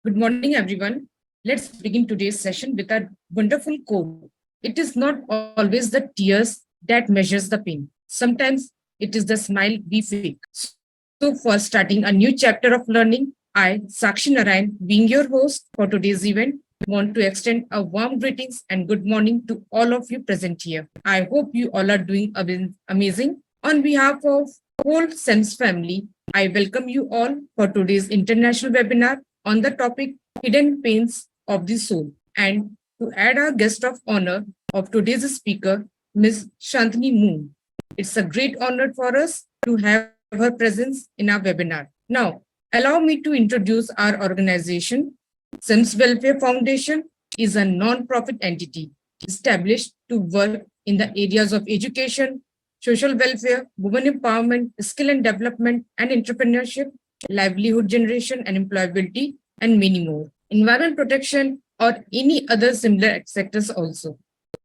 Good morning, everyone. Let's begin today's session with a wonderful quote. It is not always the tears that measures the pain. Sometimes it is the smile we fake. So, for starting a new chapter of learning, I, Sakshi Narayan, being your host for today's event, want to extend a warm greetings and good morning to all of you present here. I hope you all are doing amazing. On behalf of whole SEMS family, I welcome you all for today's international webinar on the topic Hidden Pains of the Soul. And to add our guest of honor of today's speaker, Ms. Shantini Moon. It's a great honor for us to have her presence in our webinar. Now, allow me to introduce our organization. SEMS Welfare Foundation is a non-profit entity established to work in the areas of education, social welfare, women empowerment, skill and development, and entrepreneurship, livelihood generation and employability, and many more. Environment protection or any other similar sectors also.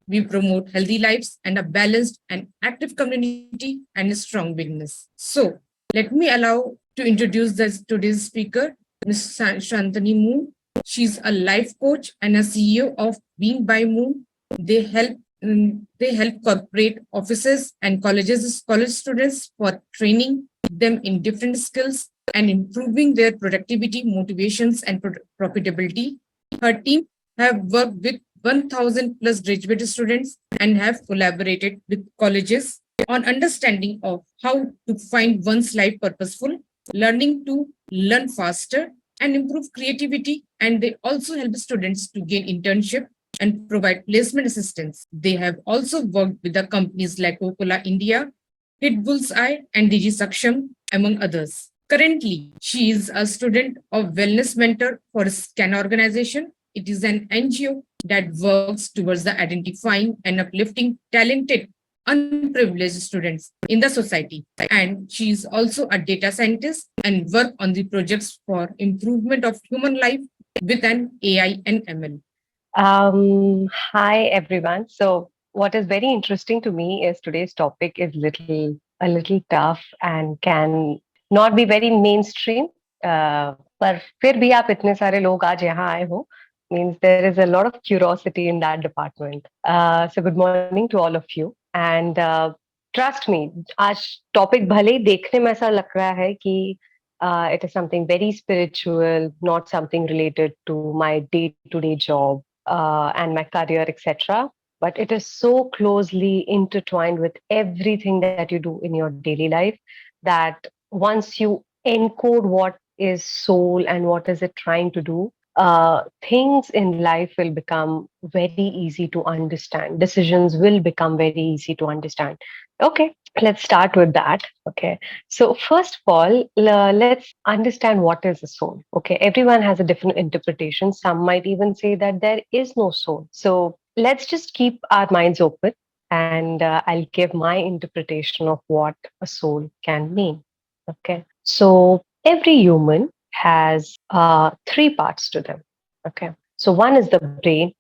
We promote healthy lives and a balanced and active community and a strong business. So, let me allow to introduce today's speaker, Ms. Shantani Moon. She's a life coach and a CEO of Being by Moon. They help corporate offices and college students for training them in different skills and improving their productivity, motivations, and profitability. Her team have worked with 1,000 plus graduate students and have collaborated with colleges on understanding of how to find one's life purposeful, learning to learn faster and improve creativity. And they also help students to gain internship and provide placement assistance. They have also worked with the companies like Coca-Cola India, Hit Bullseye, and Digi Saksham, among others. Currently, she is a student of Wellness Mentor for SCAN organization. It is an NGO that works towards the identifying and uplifting talented, unprivileged students in the society. And she is also a data scientist and work on the projects for improvement of human life with an AI and ML. Hi everyone. So, what is very interesting to me is today's topic is a little tough and can not be very mainstream. पर फिर भी आप इतने सारे लोग आज यहाँ आए हो means there is a lot of curiosity in that department. So, good morning to all of you. And trust me, आज topic भले ही देखने में ऐसा लग रहा है कि it is something very spiritual, not something related to my day-to-day job and my career, etc. But it is so closely intertwined with everything that you do in your daily life that once you encode what is soul and what is it trying to do, things in life will become very easy to understand. Decisions will become very easy to understand. Okay, let's start with that. Okay, so first of all, let's understand what is a soul. Okay, everyone has a different interpretation. Some might even say that there is no soul. So let's just keep our minds open, and I'll give my interpretation of what a soul can mean. Okay, so every human has three parts to them. Okay, so one is the brain.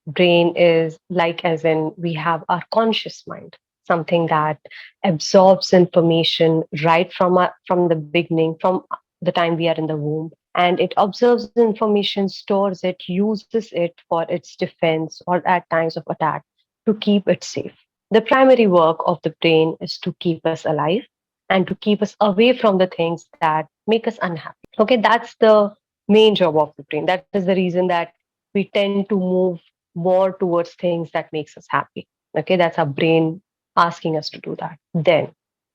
Brain is like as in we have our conscious mind, something that absorbs information right from the beginning, from the time we are in the womb, and it observes the information, stores it, uses it for its defense or at times of attack to keep it safe. The primary work of the brain is to keep us alive and to keep us away from the things that make us unhappy. Okay, that's the main job of the brain. That is the reason that we tend to move more towards things that makes us happy. Okay, that's our brain asking us to do that. Then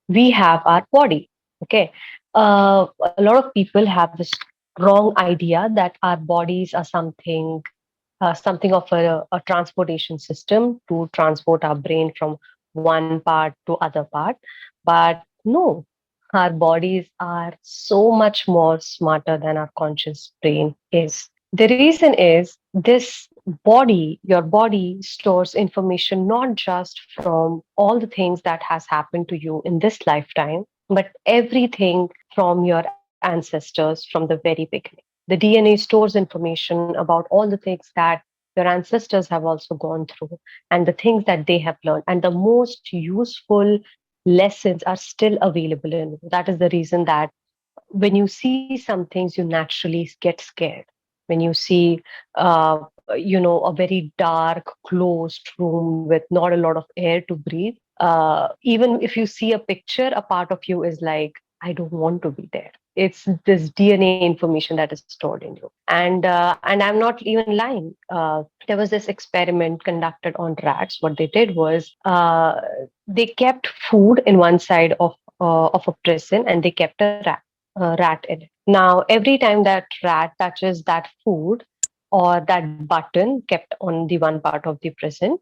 we have our body. Okay, a lot of people have this wrong idea that our bodies are something of a transportation system to transport our brain from one part to other part. But no, our bodies are so much more smarter than our conscious brain is. The reason is this your body stores information not just from all the things that has happened to you in this lifetime, but everything from your ancestors from the very beginning. The DNA stores information about all the things that your ancestors have also gone through and the things that they have learned. And the most useful lessons are still available in you. That is the reason that when you see some things, you naturally get scared. when you see a very dark closed room with not a lot of air to breathe, even if you see a picture, a part of you is like, I don't want to be there. It's this DNA information that is stored in you. And I'm not even lying. There was this experiment conducted on rats. What they did was, they kept food in one side of a prison, and they kept a rat in it. Now, every time that rat touches that food or that button kept on the one part of the prison,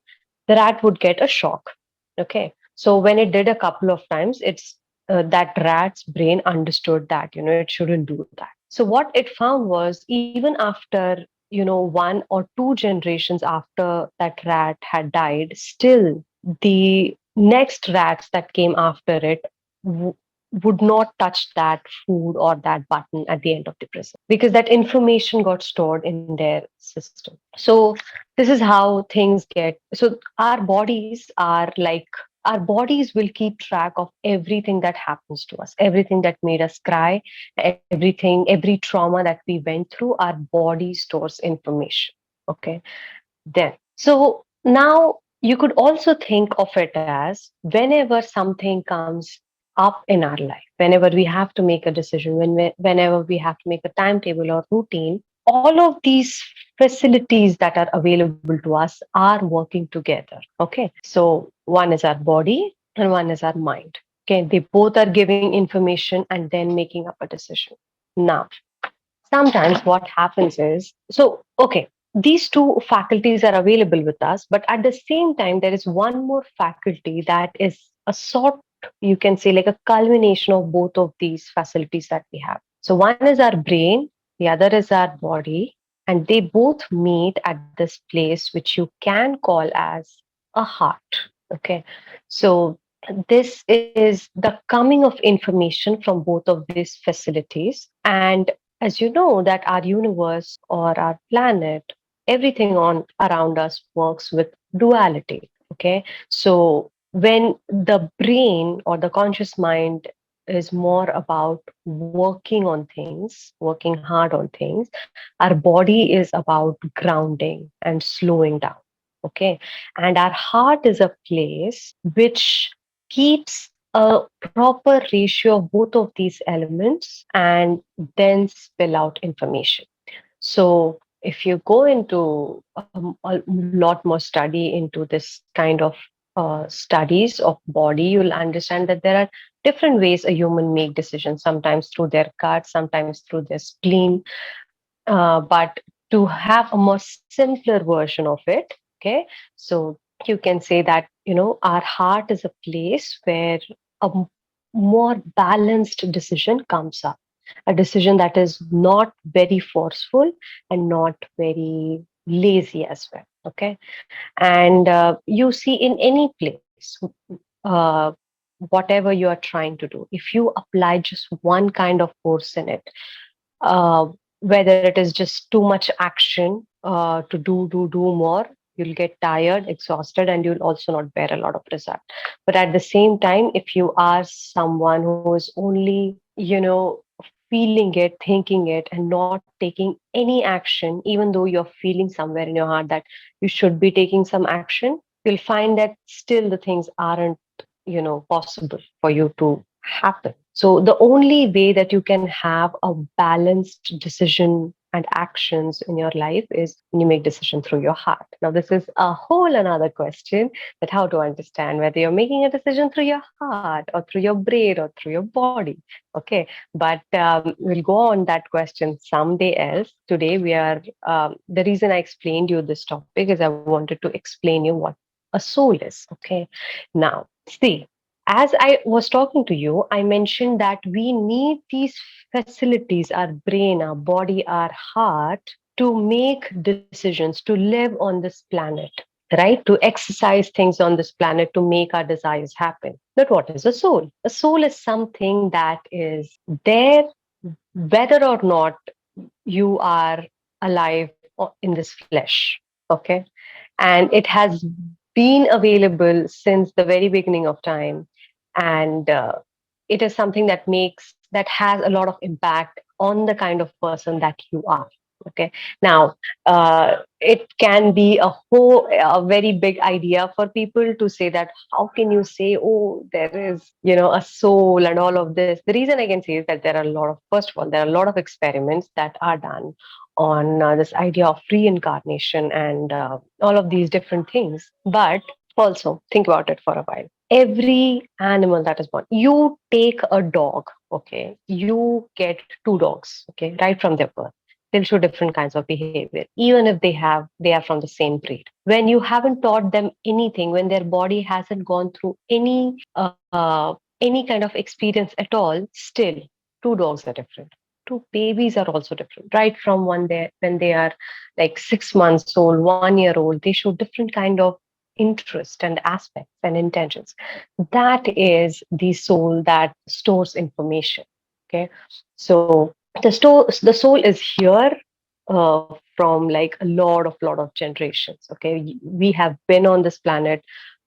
the rat would get a shock. Okay. So when it did a couple of times, it's that rat's brain understood that, it shouldn't do that. So what it found was, even after, one or two generations after that rat had died, still the next rats that came after it w- would not touch that food or that button at the end of the prison, because that information got stored in their system. So this is how things get. So our bodies will keep track of everything that happens to us, everything that made us cry, every trauma that we went through. Our body stores information. Okay. Then, so now you could also think of it as, whenever something comes up in our life, whenever we have to make a decision, whenever we have to make a timetable or routine, all of these facilities that are available to us are working together. Okay. So one is our body and one is our mind. Okay. They both are giving information and then making up a decision. Now, sometimes what happens is, so okay, these two faculties are available with us, but at the same time there is one more faculty that is a sort, you can say, like a culmination of both of these facilities that we have. So one is our brain, the other is our body, and they both meet at this place which you can call as a heart. Okay. So this is the coming of information from both of these facilities. And as you know, that our universe or our planet, everything on around us works with duality. Okay. So when the brain or the conscious mind is more about working on things, working hard on things, our body is about grounding and slowing down. Okay. And our heart is a place which keeps a proper ratio of both of these elements and then spill out information. So if you go into a lot more study into this kind of studies of body, you'll understand that there are different ways a human make decisions, sometimes through their gut, sometimes through their spleen. But to have a more simpler version of it, okay, so you can say that, our heart is a place where a more balanced decision comes up, a decision that is not very forceful and not very lazy as well. Okay. And you see, in any place, uh, whatever you are trying to do, if you apply just one kind of force in it, uh, whether it is just too much action to do more, you'll get tired, exhausted, and you'll also not bear a lot of result. But at the same time, if you are someone who is only, feeling it, thinking it, and not taking any action, even though you're feeling somewhere in your heart that you should be taking some action, you'll find that still the things aren't, possible for you to happen. So the only way that you can have a balanced decision and actions in your life is when you make decision through your heart. Now, this is a whole another question, that how to understand whether you're making a decision through your heart or through your brain or through your body. Okay, but we'll go on that question someday else. Today, we are the reason I explained you this topic is I wanted to explain you what a soul is. Okay, now see, as I was talking to you, I mentioned that we need these facilities, our brain, our body, our heart, to make decisions, to live on this planet, right? To exercise things on this planet, to make our desires happen. But what is a soul? A soul is something that is there whether or not you are alive in this flesh. Okay. And it has been available since the very beginning of time. And it is something that has a lot of impact on the kind of person that you are. Okay. Now, it can be a very big idea for people to say that how can you say, oh, there is, a soul and all of this. The reason I can say is that there are a lot of, first of all, there are a lot of experiments that are done on this idea of reincarnation and all of these different things. But also think about it for a while. Every animal that is born, you take a dog, okay, you get two dogs, okay, right from their birth. They'll show different kinds of behavior, even if they are from the same breed. When you haven't taught them anything, when their body hasn't gone through any kind of experience at all, still two dogs are different. Two babies are also different, right from when they are like 6 months old, 1 year old. They show different kind of interest and aspects and intentions. That is the soul that stores information. Okay, so the soul is here from like a lot of generations. Okay, we have been on this planet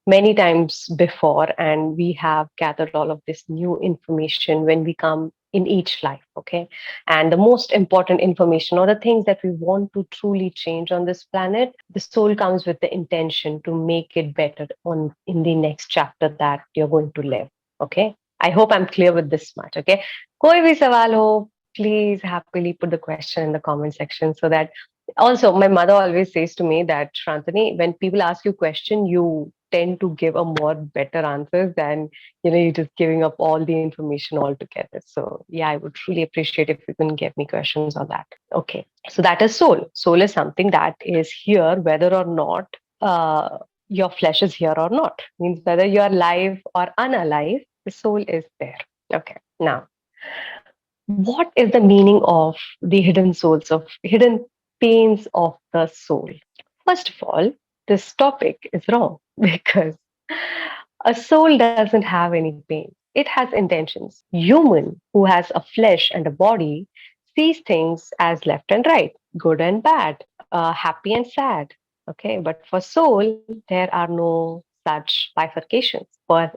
many times before, and we have gathered all of this new information when we come in each life. Okay, and the most important information, or the things that we want to truly change on this planet, the soul comes with the intention to make it better on in the next chapter that you're going to live. Okay, I hope I'm clear with this much. Okay, कोई भी सवाल हो, please happily put the question in the comment section, so that also my mother always says to me that, Shrantani, when people ask you question, you tend to give a more better answers than you're just giving up all the information altogether. So yeah, I would really appreciate if you can give me questions on that. Okay, so that is soul. Soul is something that is here whether or not your flesh is here or not. Means whether you are alive or unalive, the soul is there. Okay, now what is the meaning of the hidden souls of hidden pains of the soul? First of all, this topic is wrong because a soul doesn't have any pain. It has intentions. Human who has a flesh and a body sees things as left and right, good and bad, happy and sad. Okay, but for soul, there are no such bifurcations. For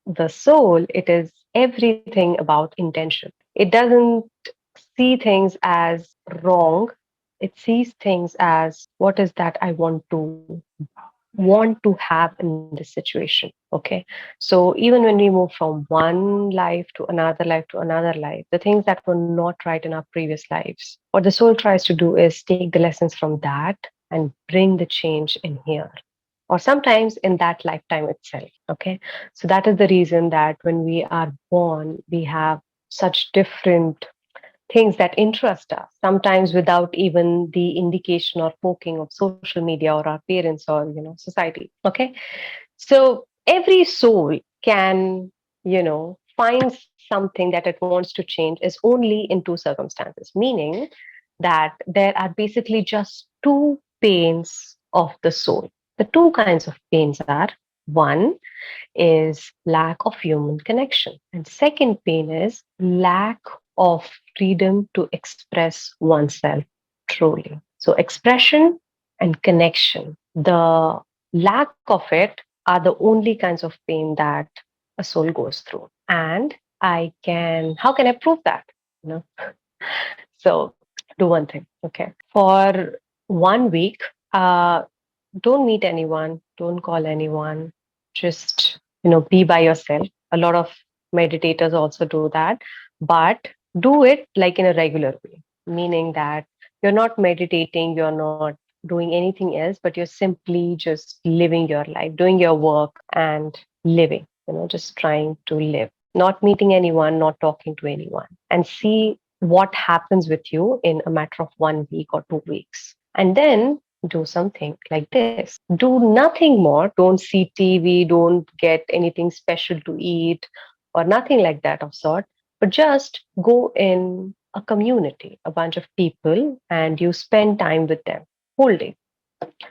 the soul, it is everything about intention. It doesn't see things as wrong. It sees things as what is that I want to have in this situation. Okay, so even when we move from one life to another life, the things that were not right in our previous lives, what the soul tries to do is take the lessons from that and bring the change in here, or sometimes in that lifetime itself. Okay, so that is the reason that when we are born, we have such different things that interest us, sometimes without even the indication or poking of social media or our parents or society. Okay, so every soul can find something that it wants to change is only in two circumstances, meaning that there are basically just two pains of the soul. The two kinds of pains are: one is lack of human connection, and second pain is lack of freedom to express oneself truly. So expression and connection, the lack of it are the only kinds of pain that a soul goes through. And how can I prove that? You know, so do one thing. Okay, for 1 week, don't meet anyone, don't call anyone, just be by yourself. A lot of meditators also do that, but do it like in a regular way, meaning that you're not meditating, you're not doing anything else, but you're simply just living your life, doing your work and living, just trying to live, not meeting anyone, not talking to anyone, and see what happens with you in a matter of 1 week or 2 weeks. And then do something like this. Do nothing more. Don't see TV, don't get anything special to eat or nothing like that of sort, but just go in a community, a bunch of people, and you spend time with them whole day.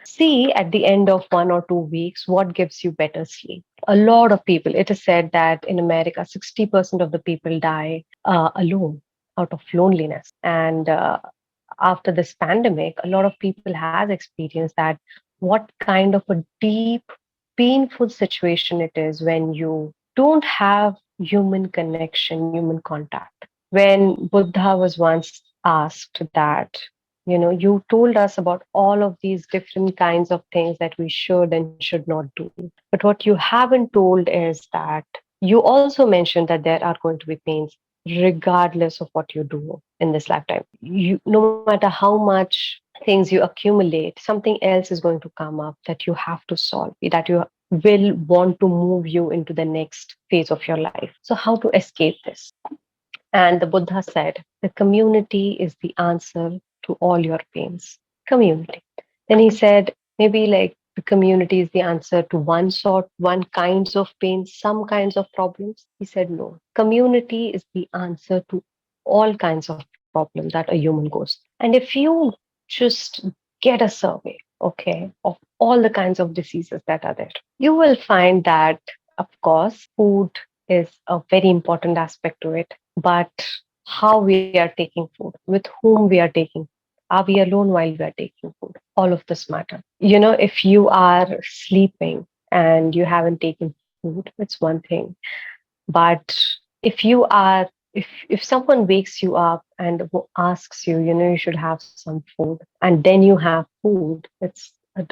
See at the end of 1 or 2 weeks what gives you better sleep. A lot of people, it is said that in America, 60% of the people die alone out of loneliness. And after this pandemic, a lot of people has experienced that what kind of a deep, painful situation it is when you don't have human connection, human contact. When Buddha was once asked that, You told us about all of these different kinds of things that we should and should not do. But what you haven't told is that you also mentioned that there are going to be pains regardless of what you do in this lifetime. No matter how much things you accumulate, something else is going to come up that you have to solve, that you will want to move you into the next phase of your life. So, how to escape this? And the Buddha said, the community is the answer to all your pains. Community. Then he said, maybe like the community is the answer to one kinds of pains, some kinds of problems. He said, no. Community is the answer to all kinds of problems that a human goes. And if you just get a survey, okay, of all the kinds of diseases that are there, you will find that, of course, food is a very important aspect to it, but how we are taking food, with whom we are taking, are we alone while we are taking food? All of this matter. If you are sleeping and you haven't taken food, it's one thing. But if you are, if someone wakes you up and asks you, you should have some food, and then you have food, it's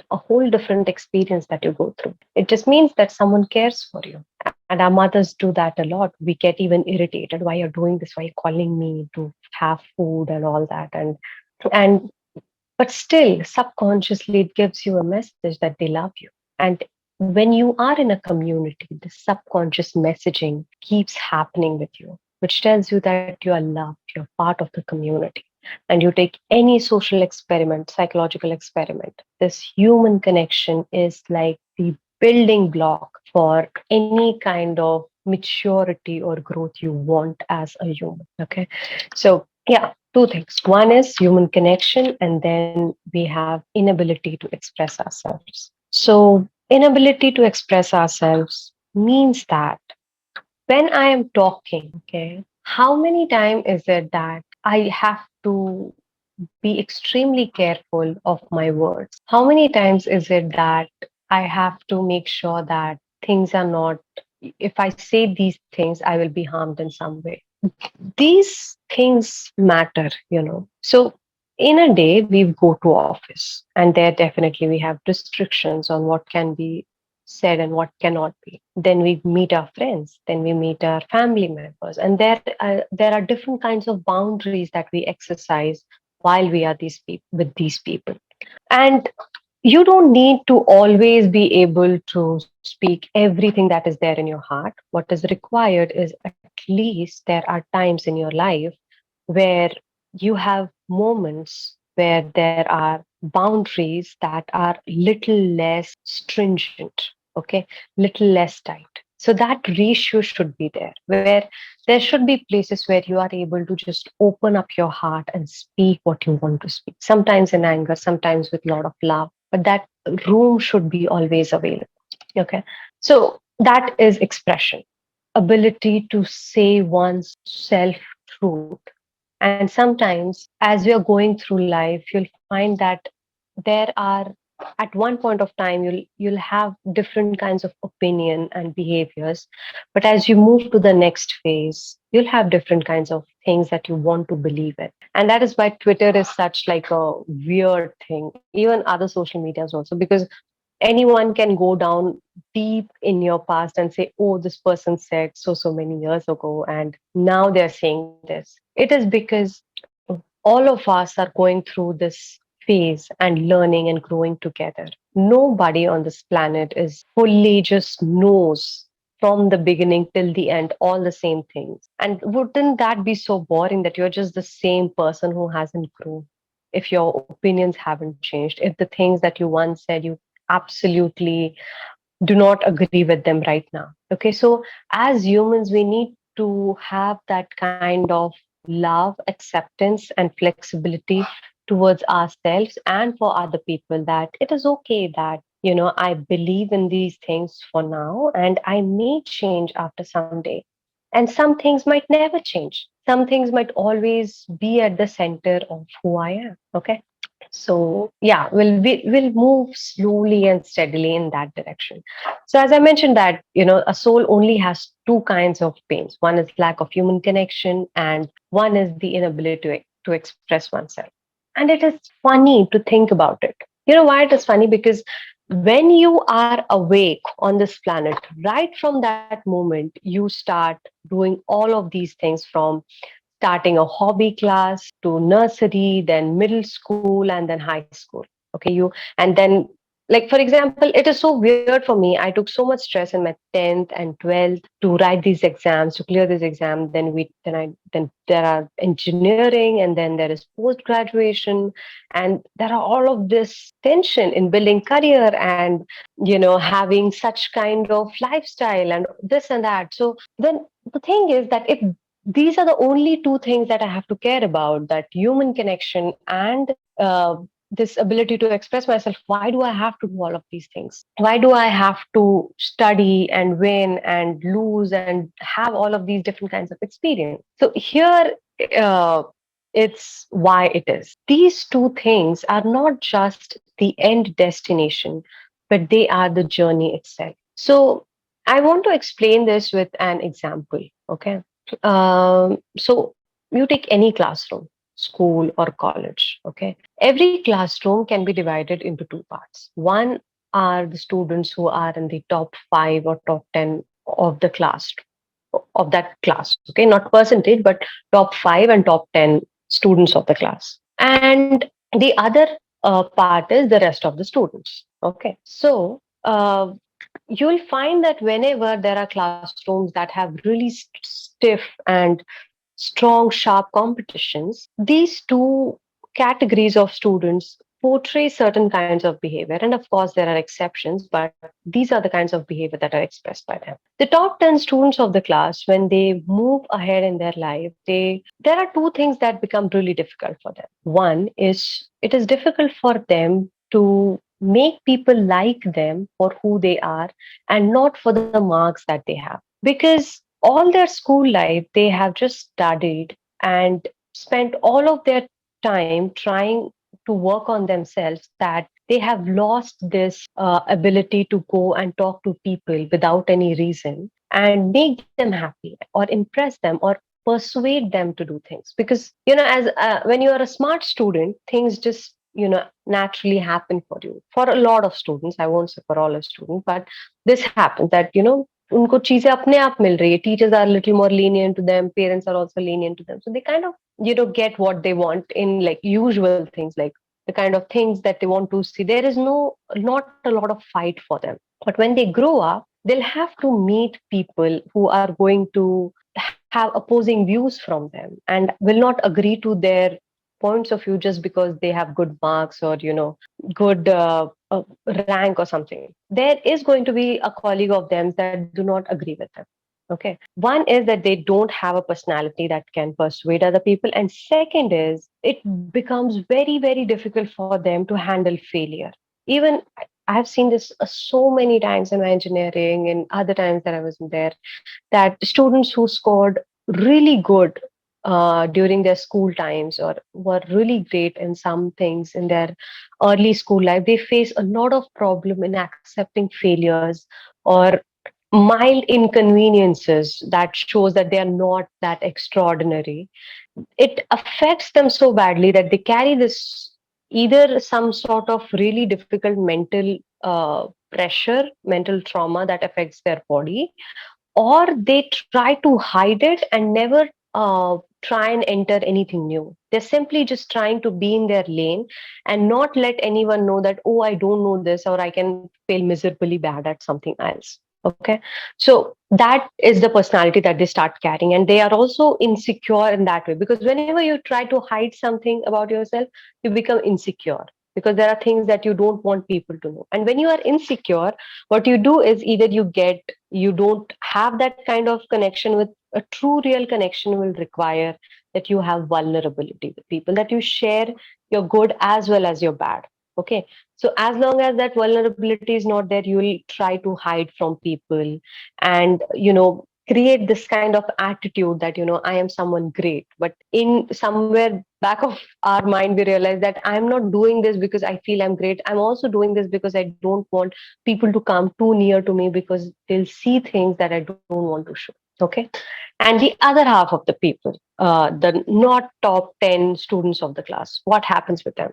a whole different experience that you go through. It just means that someone cares for you. And our mothers do that a lot. We get even irritated. Why you're doing this? Why you're calling me to have food and all that? And but still, subconsciously, it gives you a message that they love you. And when you are in a community, the subconscious messaging keeps happening with you, which tells you that you are loved, you're part of the community. And you take any social experiment, psychological experiment, this human connection is like the building block for any kind of maturity or growth you want as a human. Okay. So, yeah, two things. One is human connection, and then we have inability to express ourselves. So, inability to express ourselves means that when I am talking, okay, how many times is it that I have to be extremely careful of my words? How many times is it that I have to make sure that things are not, if I say these things, I will be harmed in some way? These things matter. So in a day, we go to office, and there definitely we have restrictions on what can be said and what cannot be. Then we meet our friends, then we meet our family members, and there are different kinds of boundaries that we exercise while we are with these people. And you don't need to always be able to speak everything that is there in your heart. What is required is at least there are times in your life where you have moments where there are boundaries that are little less stringent, okay, little less tight. So that ratio should be there, where there should be places where you are able to just open up your heart and speak what you want to speak, sometimes in anger, sometimes with a lot of love, but that room should be always available. Okay. So that is expression, ability to say one's self truth. And sometimes, as you're going through life, you'll find that there are, at one point of time, you'll have different kinds of opinion and behaviors. But as you move to the next phase, you'll have different kinds of things that you want to believe in. And that is why Twitter is such like a weird thing, even other social medias also, because anyone can go down deep in your past and say, oh, this person said so many years ago, and now they're saying this. It is because all of us are going through this phase and learning and growing together. Nobody on this planet is fully just knows from the beginning till the end all the same things. And wouldn't that be so boring that you're just the same person who hasn't grown? If your opinions haven't changed, if the things that you once said, you absolutely do not agree with them right now. Okay, so as humans, we need to have that kind of love, acceptance, and flexibility towards ourselves and for other people, that it is okay that, I believe in these things for now and I may change after some day. And some things might never change. Some things might always be at the center of who I am. Okay. So yeah, we'll move slowly and steadily in that direction. So as I mentioned that, a soul only has two kinds of pains. One is lack of human connection, and one is the inability to express oneself. And it is funny to think about it. You know why it is funny? Because when you are awake on this planet, right from that moment, you start doing all of these things, from starting a hobby class to nursery, then middle school, and then high school. Okay, and then, like, for example, it is so weird for me. I took so much stress in my 10th and 12th to write these exams, to clear this exam. Then there are engineering, and then there is post graduation, and there are all of this tension in building career, and having such kind of lifestyle and this and that. So then the thing is that if these are the only two things that I have to care about, that human connection and this ability to express myself, why do I have to do all of these things? Why do I have to study and win and lose and have all of these different kinds of experience? So here, uh, it's why it is. These two things are not just the end destination, but they are the journey itself. So I want to explain this with an example. Okay. So you take any classroom, school or college. Okay. Every classroom can be divided into two parts. One are the students who are in the top five or top 10 of the class, of that class. Okay. Not percentage, but top five and top 10 students of the class. And the other part is the rest of the students. Okay. So, you'll find that whenever there are classrooms that have really stiff and strong, sharp competitions, these two categories of students portray certain kinds of behavior. And of course, there are exceptions, but these are the kinds of behavior that are expressed by them. The top 10 students of the class, when they move ahead in their life, there are two things that become really difficult for them. One is it is difficult for them to make people like them for who they are and not for the marks that they have. Because all their school life, they have just studied and spent all of their time trying to work on themselves, that they have lost this ability to go and talk to people without any reason and make them happy or impress them or persuade them to do things. Because as when you are a smart student, things just naturally happen for you. For a lot of students, I won't say for all of students, but this happens that उनको चीजें अपने आप मिल रही है. Teachers are a little more lenient to them, parents are also lenient to them, so they kind of get what they want in like usual things, like the kind of things that they want to see. There is not a lot of fight for them. But when they grow up, they'll have to meet people who are going to have opposing views from them and will not agree to their points of view just because they have good marks or good rank or something. There is going to be a colleague of them that do not agree with them. Okay. One is that they don't have a personality that can persuade other people. And second is it becomes very, very difficult for them to handle failure. Even I have seen this so many times in my engineering and other times that I was there, that students who scored really good during their school times or were really great in some things in their early school life, they face a lot of problem in accepting failures or mild inconveniences that shows that they are not that extraordinary. It affects them so badly that they carry this, either some sort of really difficult mental pressure, mental trauma that affects their body, or they try to hide it and never try and enter anything new. They're simply just trying to be in their lane and not let anyone know that, oh, I don't know this, or I can fail miserably bad at something else. Okay. So that is the personality that they start carrying. And they are also insecure in that way, because whenever you try to hide something about yourself, you become insecure because there are things that you don't want people to know. And when you are insecure, what you do is either you don't have that kind of connection with a true real connection will require that you have vulnerability with people, that you share your good as well as your bad. Okay. So as long as that vulnerability is not there, you will try to hide from people and create this kind of attitude that I am someone great, but in somewhere back of our mind we realize that I'm not doing this because I feel I'm great. I'm also doing this because I don't want people to come too near to me because they'll see things that I don't want to show. Okay. And the other half of the people, the not top 10 students of the class, what happens with them?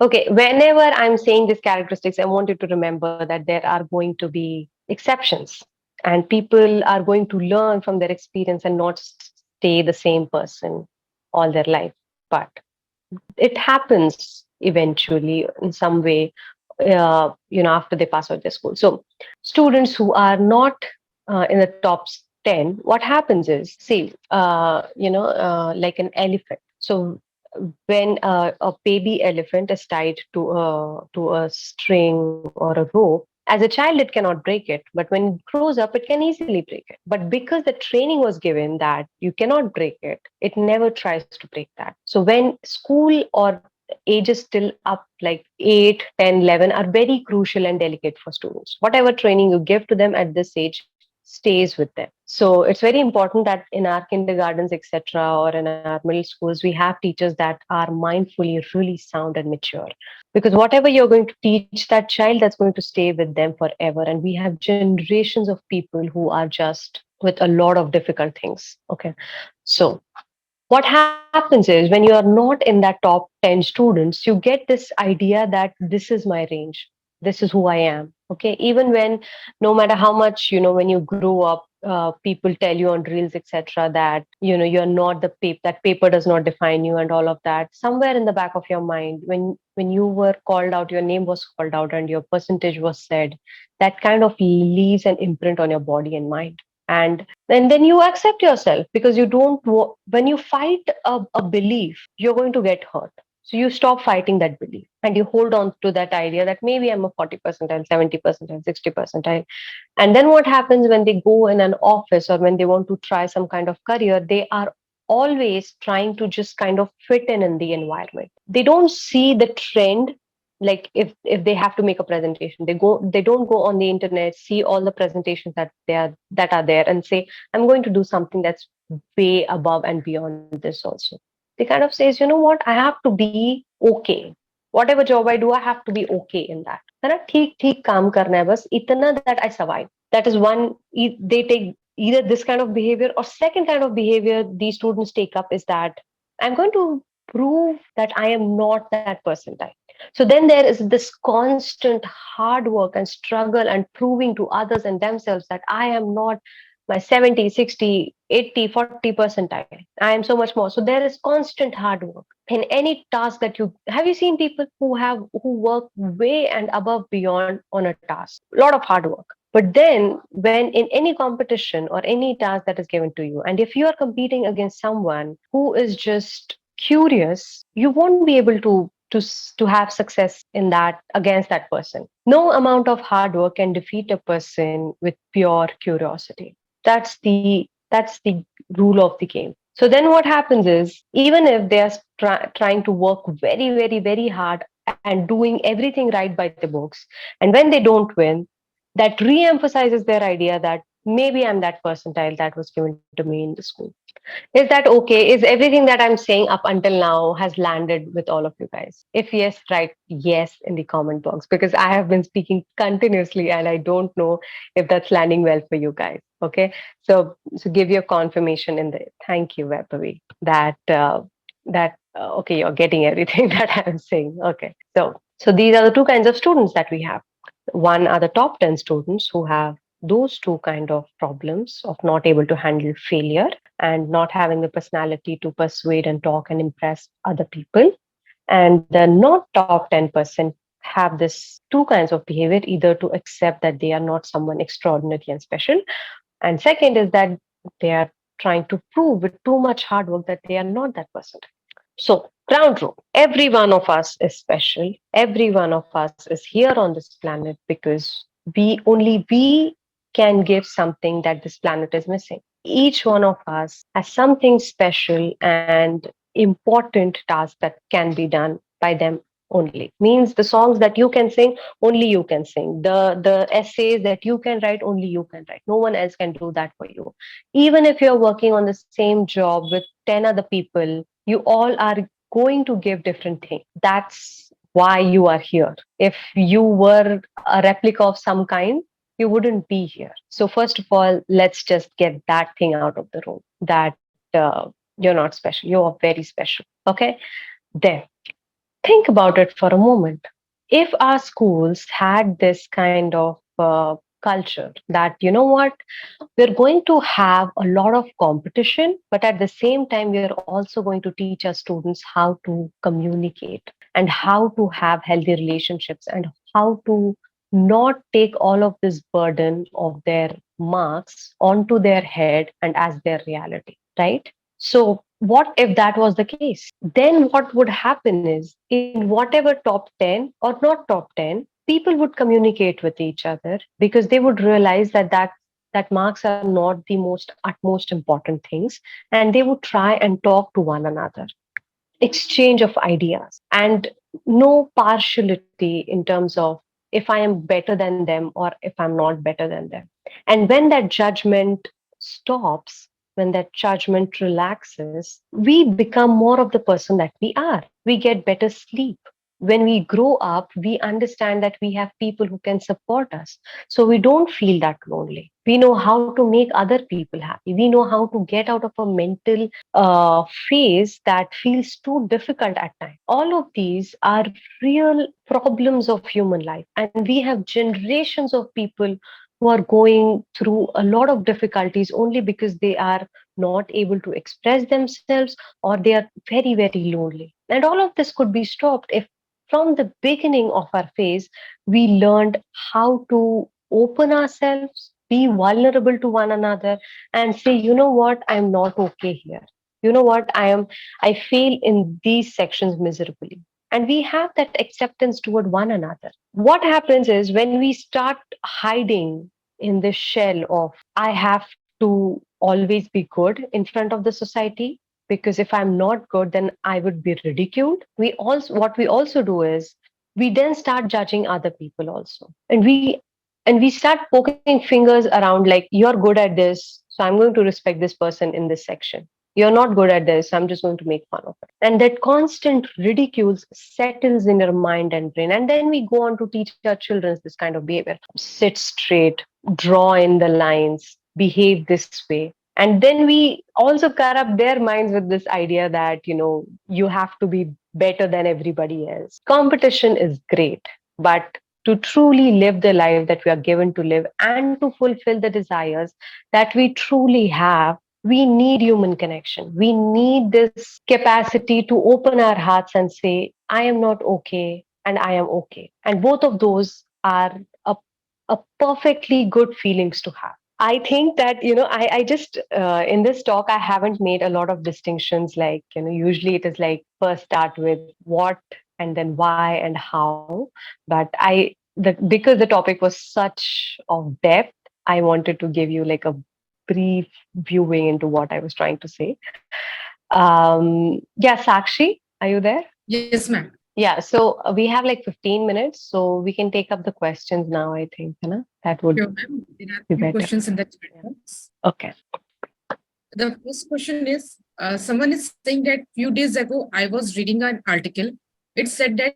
Okay, whenever I'm saying these characteristics, I want you to remember that there are going to be exceptions, and people are going to learn from their experience and not stay the same person all their life. But it happens eventually in some way, after they pass out their school. So, students who are not in the top 10, what happens is, see, like an elephant. So, when a baby elephant is tied to a string or a rope, as a child it cannot break it, but when it grows up it can easily break it. But because the training was given that you cannot break it never tries to break that. So when school or ages still up like 8, 10, 11 are very crucial and delicate for students. Whatever training you give to them at this age stays with them. So it's very important that in our kindergartens, etc., or in our middle schools, we have teachers that are mindfully really sound and mature. Because whatever you're going to teach that child, that's going to stay with them forever. And we have generations of people who are just with a lot of difficult things. Okay. So what happens is when you are not in that top 10 students, you get this idea that this is my range, this is who I am. Okay, even when, no matter how much, when you grow up, people tell you on reels, etc., that you're not the paper, that paper does not define you, and all of that. Somewhere in the back of your mind, when you were called out, your name was called out and your percentage was said, that kind of leaves an imprint on your body and mind. And then you accept yourself, because you don't when you fight a belief, you're going to get hurt. So you stop fighting that belief and you hold on to that idea that maybe I'm a 40 percentile, 70 percentile, 60 percentile. And then what happens when they go in an office or when they want to try some kind of career, they are always trying to just kind of fit in the environment. They don't see the trend. Like if they have to make a presentation, they don't go on the internet, see all the presentations that are there and say, I'm going to do something that's way above and beyond this also. They kind of says, you know what, I have to be okay. Whatever job I do, I have to be okay in that. है ना, ठीक ठीक काम करना है बस इतना that I survive. That is one. They take either this kind of behavior, or second kind of behavior these students take up is that I'm going to prove that I am not that percentile. So then there is this constant hard work and struggle and proving to others and themselves that I am not my 70, 60, 80, 40 percentile. I am so much more. So there is constant hard work in any task that you have. You seen people who work way and above beyond on a task, a lot of hard work. But then when in any competition or any task that is given to you, and if you are competing against someone who is just curious, you won't be able to have success in that against that person. No amount of hard work can defeat a person with pure curiosity. That's the rule of the game. So then what happens is, even if they are trying to work very, very, very hard and doing everything right by the books, and when they don't win, that re-emphasizes their idea that maybe I'm that percentile that was given to me in the school. Is that okay? Is everything that I'm saying up until now has landed with all of you guys? If yes, write yes in the comment box, because I have been speaking continuously and I don't know if that's landing well for you guys. Okay. So give your confirmation in the thank you, Vapavi, that okay, you're getting everything that I'm saying. Okay. So these are the two kinds of students that we have. One are the top 10 students who have those two kind of problems of not able to handle failure and not having the personality to persuade and talk and impress other people. And the not top 10% have this two kinds of behavior, either to accept that they are not someone extraordinary and special, and second is that they are trying to prove with too much hard work that they are not that person. So, ground rule, every one of us is special. Every one of us is here on this planet because we can give something that this planet is missing. Each one of us has something special and important task that can be done by them only. Means the songs that you can sing, only you can sing. The essays that you can write, only you can write. No one else can do that for you. Even if you're working on the same job with 10 other people, you all are going to give different things. That's why you are here. If you were a replica of some kind, you wouldn't be here. So, first of all, let's just get that thing out of the room that you're not special. You are very special. Okay. Then think about it for a moment. If our schools had this kind of culture that, you know what, we're going to have a lot of competition, but at the same time, we're also going to teach our students how to communicate and how to have healthy relationships and how to not take all of this burden of their marks onto their head and as their reality, right? So, what if that was the case? Then what would happen is in whatever top 10 or not top 10, people would communicate with each other because they would realize that marks are not the most utmost important things, and they would try and talk to one another, exchange of ideas, and no partiality in terms of if I am better than them or if I'm not better than them. And when that judgment stops, when that judgment relaxes, we become more of the person that we are. We get better sleep. When we grow up, we understand that we have people who can support us. So we don't feel that lonely. We know how to make other people happy. We know how to get out of a mental phase that feels too difficult at times. All of these are real problems of human life. And we have generations of people who are going through a lot of difficulties only because they are not able to express themselves or they are very, very lonely. And all of this could be stopped if from the beginning of our phase, we learned how to open ourselves, be vulnerable to one another, and say, you know what, I'm not okay here. You know what, I fail in these sections miserably. And we have that acceptance toward one another. What happens is when we start hiding in this shell of, I have to always be good in front of the society, because if I'm not good, then I would be ridiculed. What we also do is we then start judging other people also. And we start poking fingers around like, you're good at this, so I'm going to respect this person in this section. You're not good at this, I'm just going to make fun of it. And that constant ridicules settles in your mind and brain. And then we go on to teach our children this kind of behavior. Sit straight, draw in the lines, behave this way. And then we also corrupt their minds with this idea that, you have to be better than everybody else. Competition is great, but to truly live the life that we are given to live and to fulfill the desires that we truly have, we need human connection. We need this capacity to open our hearts and say, I am not okay and I am okay. And both of those are a, a perfectly good feelings to have. I think that, I just, in this talk, I haven't made a lot of distinctions. Like, usually it is like first start with what and then why and how. But because the topic was such of depth, I wanted to give you like a brief viewing into what I was trying to say. Yeah, Sakshi, are you there? Yes, ma'am. Yeah, so we have like 15 minutes, so we can take up the questions now, I think. That would Sure, ma'am. There are be few better. questions in the chat Yeah. box. Okay. The first question is, someone is saying that few days ago I was reading an article. It said that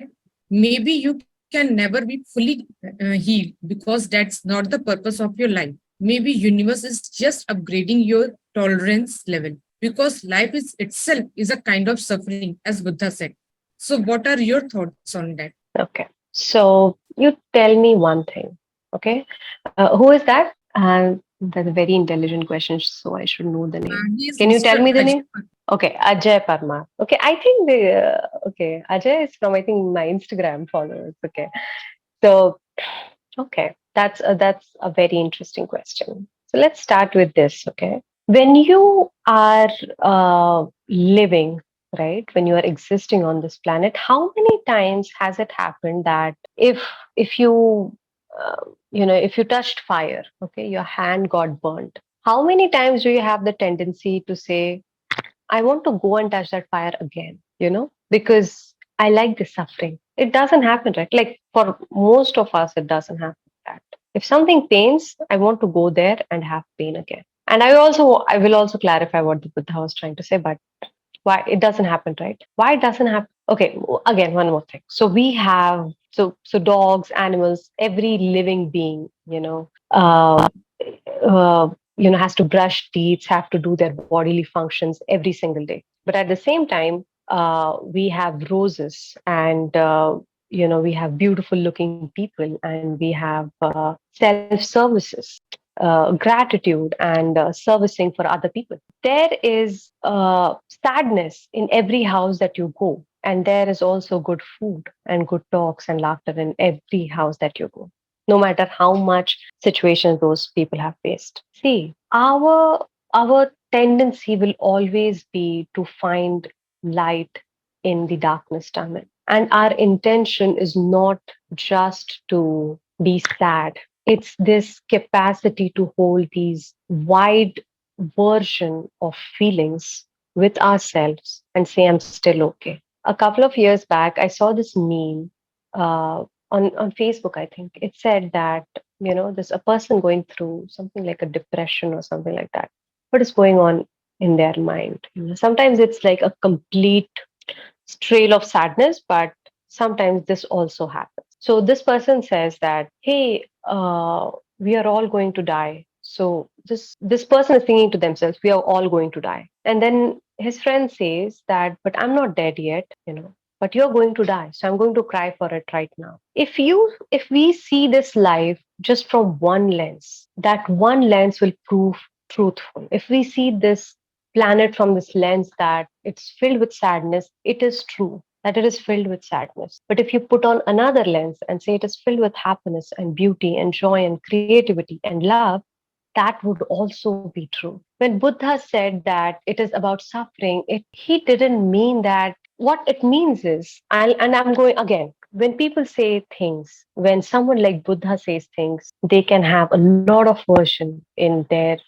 maybe you can never be fully healed because that's not the purpose of your life. Maybe universe is just upgrading your tolerance level because life is itself is a kind of suffering, as Buddha said. So, what are your thoughts on that? Okay. So you tell me one thing. Okay. Who is that? And that's a very intelligent question, so I should know the name. He is Can you tell Mr. me the Ajay. name? Okay, Ajay Parmar. Okay, I think okay, Ajay is from, I think, my Instagram followers. Okay, so okay, that's a very interesting question. So let's start with this. Okay, when you are living, right, when you are existing on this planet, how many times has it happened that if you if you touched fire, okay, your hand got burnt, how many times do you have the tendency to say, I want to go and touch that fire again, because I like the suffering? It doesn't happen, right? Like for most of us, it doesn't happen like that. If something pains, I want to go there and have pain again. And I will also clarify what the Buddha was trying to say, but why it doesn't happen, right? Why it doesn't happen? Okay, again, one more thing. So we have So dogs, animals, every living being, uh, has to brush teeth, have to do their bodily functions every single day. But at the same time, we have roses, and we have beautiful looking people, and we have self services, gratitude, and servicing for other people. There is sadness in every house that you go, and there is also good food and good talks and laughter in every house that you go, no matter how much situation those people have faced. See, our tendency will always be to find light in the darkness tunnel, and our intention is not just to be sad. It's this capacity to hold these wide version of feelings with ourselves and say, I'm still okay. A couple of years back, I saw this meme on Facebook, I think. It said that, there's a person going through something like a depression or something like that. What is going on in their mind? Sometimes it's like a complete trail of sadness, but sometimes this also happens. So this person says that, hey, we are all going to die. So this person is thinking to themselves, we are all going to die. And then his friend says that, but I'm not dead yet, but you're going to die. So I'm going to cry for it right now. If we see this life just from one lens, that one lens will prove truthful. If we see this planet from this lens that it's filled with sadness, it is true that it is filled with sadness. But if you put on another lens and say it is filled with happiness and beauty and joy and creativity and love, that would also be true. When Buddha said that it is about suffering, he didn't mean that. What it means is, and I'm going again, when people say things, when someone like Buddha says things, they can have a lot of version in their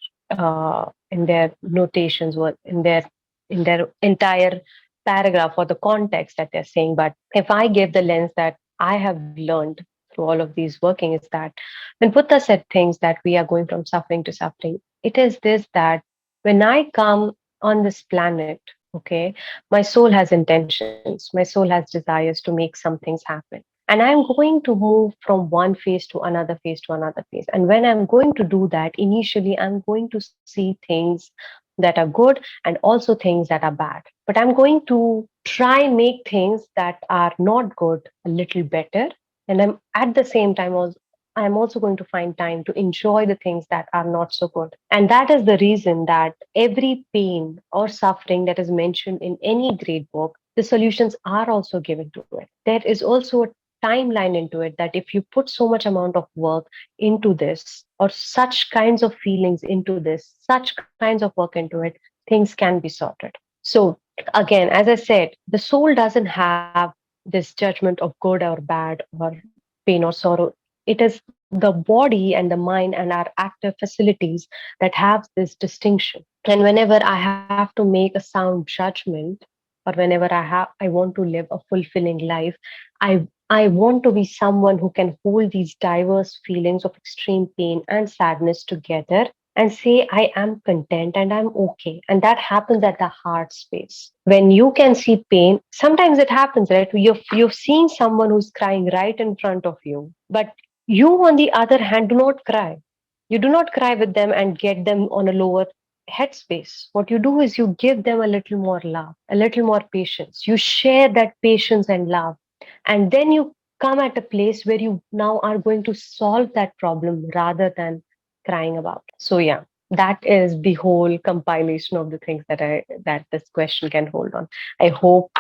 notations or in their entire paragraph or the context that they're saying. But if I give the lens that I have learned through all of these working, is that when Buddha said things that we are going from suffering to suffering, it is this that when I come on this planet, okay, my soul has intentions, my soul has desires to make some things happen. And I'm going to move from one phase to another phase to another phase. And when I'm going to do that, initially, I'm going to see things that are good and also things that are bad. But I'm going to try make things that are not good a little better. And I'm at the same time also I'm also going to find time to enjoy the things that are not so good. And that is the reason that every pain or suffering that is mentioned in any great book, the solutions are also given to it. There is also a timeline into it that if you put so much amount of work into this or such kinds of feelings into this, such kinds of work into it, things can be sorted. So again, as I said, the soul doesn't have this judgment of good or bad or pain or sorrow. It is the body and the mind and our active facilities that have this distinction. And whenever I have to make a sound judgment, or whenever I want to live a fulfilling life, I want to be someone who can hold these diverse feelings of extreme pain and sadness together and say, I am content and I'm okay. And that happens at the heart space. When you can see pain, sometimes it happens, right? You've seen someone who's crying right in front of you, but you, on the other hand, do not cry. You do not cry with them and get them on a lower headspace. What you do is you give them a little more love, a little more patience. You share that patience and love. And then you come at a place where you now are going to solve that problem rather than crying about. So yeah, that is the whole compilation of the things that this question can hold on. I hope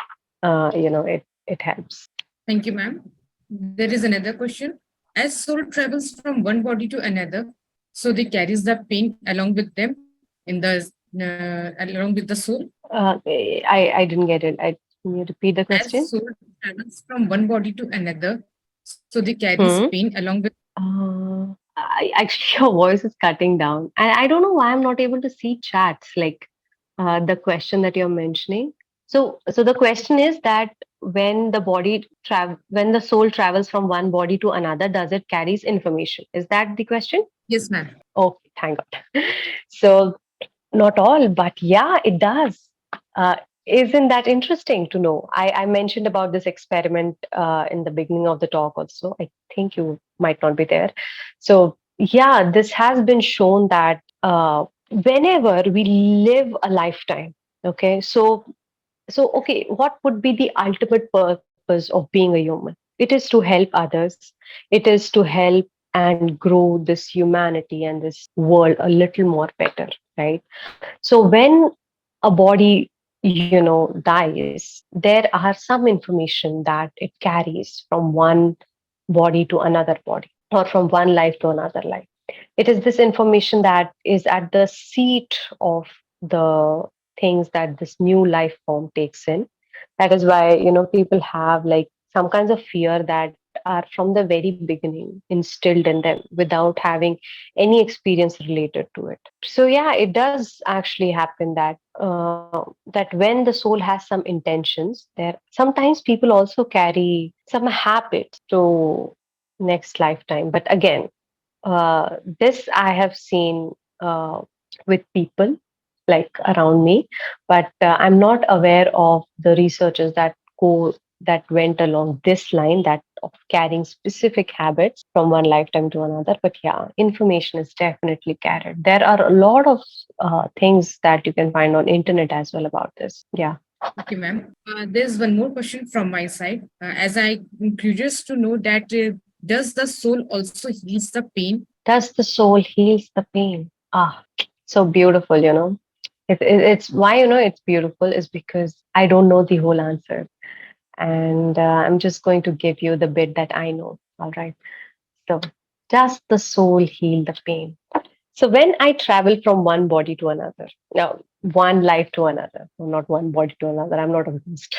it helps. Thank you, ma'am. There is another question. As soul travels from one body to another, so they carries the pain along with them in the along with the soul. I didn't get it. Can you repeat the As question? soul travels from one body to another, so they carries Hmm. pain along with. Actually, your voice is cutting down, and I don't know why I'm not able to see chats like the question that you're mentioning. So the question is that when the soul travels from one body to another, does it carries information? Is that the question? Yes, ma'am. Okay, thank God. So not all, but yeah, it does. isn't that interesting to know? I mentioned about this experiment in the beginning of the talk also. I think you might not be there. So, yeah, this has been shown that whenever we live a lifetime, okay, okay, what would be the ultimate purpose of being a human? It is to help others, it is to help and grow this humanity and this world a little more better, right? So when a body, dies, there are some information that it carries from one body to another body, or from one life to another life. It is this information that is at the seat of the things that this new life form takes in. That is why, people have like some kinds of fear that are from the very beginning instilled in them without having any experience related to it. So yeah, it does actually happen that that when the soul has some intentions, there sometimes people also carry some habits to next lifetime. But again, this I have seen with people like around me, but I'm not aware of the researchers that went along this line, that of carrying specific habits from one lifetime to another. But yeah, information is definitely carried. There are a lot of things that you can find on internet as well about this. Yeah. Okay, ma'am. There's one more question from my side. As I'm curious to know that does the soul also heals the pain? Does the soul heals the pain? Ah, so beautiful, it's why it's beautiful is because I don't know the whole answer, and I'm just going to give you the bit that I know. All right. So, does the soul heal the pain? So, when I travel from one body to another, now one life to another, no, not one body to another, I'm not a ghost.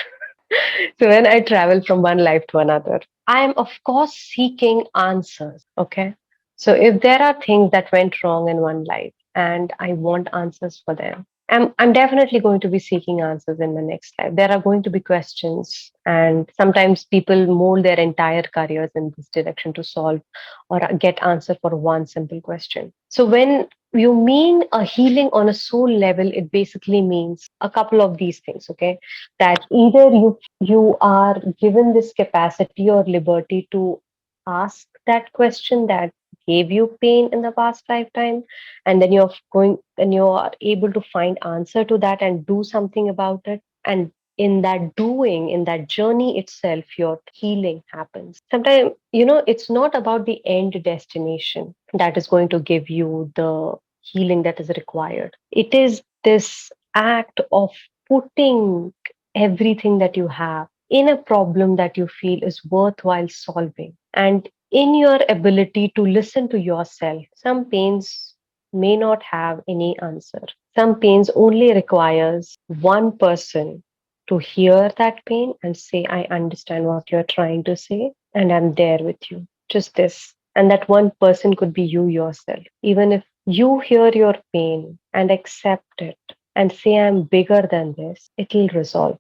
So, when I travel from one life to another, I am, of course, seeking answers. Okay. So, if there are things that went wrong in one life and I want answers for them, I'm definitely going to be seeking answers in my next life. There are going to be questions, and sometimes people mold their entire careers in this direction to solve or get answer for one simple question. So when you mean a healing on a soul level, it basically means a couple of these things, okay? That either you are given this capacity or liberty to ask that question that gave you pain in the past lifetime, and then you are able to find answer to that and do something about it. And in that doing, in that journey itself, your healing happens. Sometimes, it's not about the end destination that is going to give you the healing that is required. It is this act of putting everything that you have in a problem that you feel is worthwhile solving, and in your ability to listen to yourself. Some pains may not have any answer. Some pains only requires one person to hear that pain and say, I understand what you're trying to say, and I'm there with you. Just this. And that one person could be you yourself. Even if you hear your pain and accept it and say, I'm bigger than this, it'll resolve.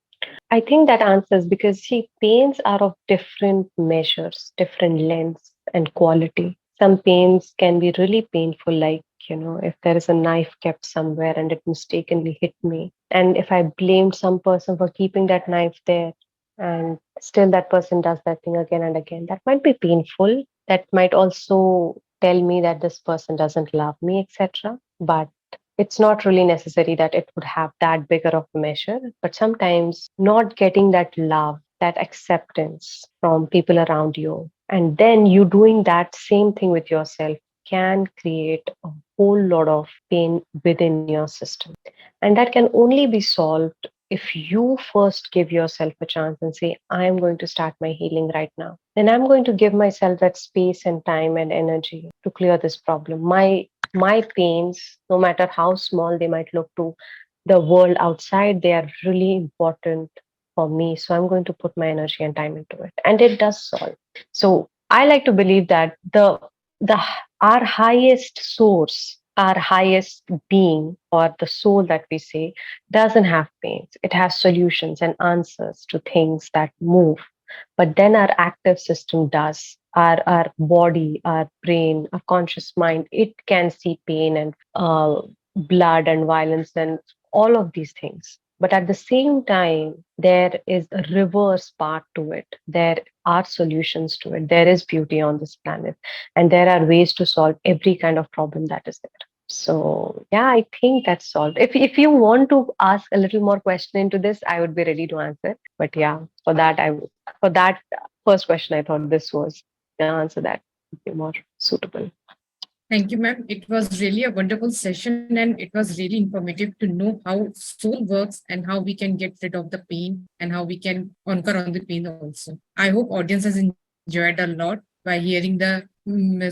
I think that answers, because see, pains are of different measures, different lengths and quality. Some pains can be really painful, like, if there is a knife kept somewhere and it mistakenly hit me. And if I blamed some person for keeping that knife there, and still that person does that thing again and again, that might be painful. That might also tell me that this person doesn't love me, etc. But it's not really necessary that it would have that bigger of a measure. But sometimes not getting that love, that acceptance from people around you, and then you doing that same thing with yourself, can create a whole lot of pain within your system. And that can only be solved if you first give yourself a chance and say, I'm going to start my healing right now. Then I'm going to give myself that space and time and energy to clear this problem. My pains, no matter how small they might look to the world outside, they are really important for me. So I'm going to put my energy and time into it. And it does solve. So I like to believe that the our highest source, our highest being, or the soul that we say, doesn't have pains. It has solutions and answers to things that move. But then our active system does. Our body, our brain, our conscious mind, it can see pain and blood and violence and all of these things. But at the same time, there is a reverse part to it. There are solutions to it. There is beauty on this planet, and there are ways to solve every kind of problem that is there. So yeah, I think that's solved. If you want to ask a little more question into this, I would be ready to answer. But yeah, for that first question, I thought this was the answer that would be more suitable. Thank you, ma'am. It was really a wonderful session and it was really informative to know how soul works and how we can get rid of the pain and how we can conquer on the pain also. I hope audience has enjoyed a lot by hearing the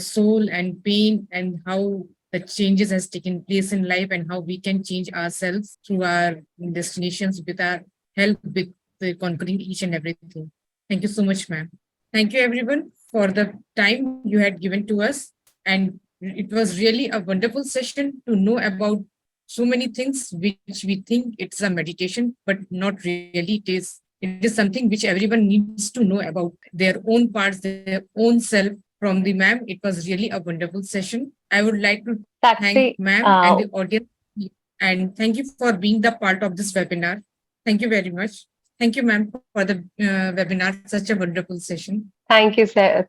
soul and pain and how the changes has taken place in life and how we can change ourselves through our destinations with our help with the conquering each and everything. Thank you so much, ma'am. Thank you, everyone, for the time you had given to us. And it was really a wonderful session to know about so many things which we think it's a meditation, but not really. It is something which everyone needs to know about their own parts, their own self from the ma'am. It was really a wonderful session. I would like to thank Sakshi, ma'am and the audience, and thank you for being the part of this webinar. Thank you very much. Thank you, ma'am, for the webinar. Such a wonderful session.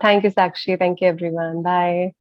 thank you, Sakshi. Thank you, everyone. Bye.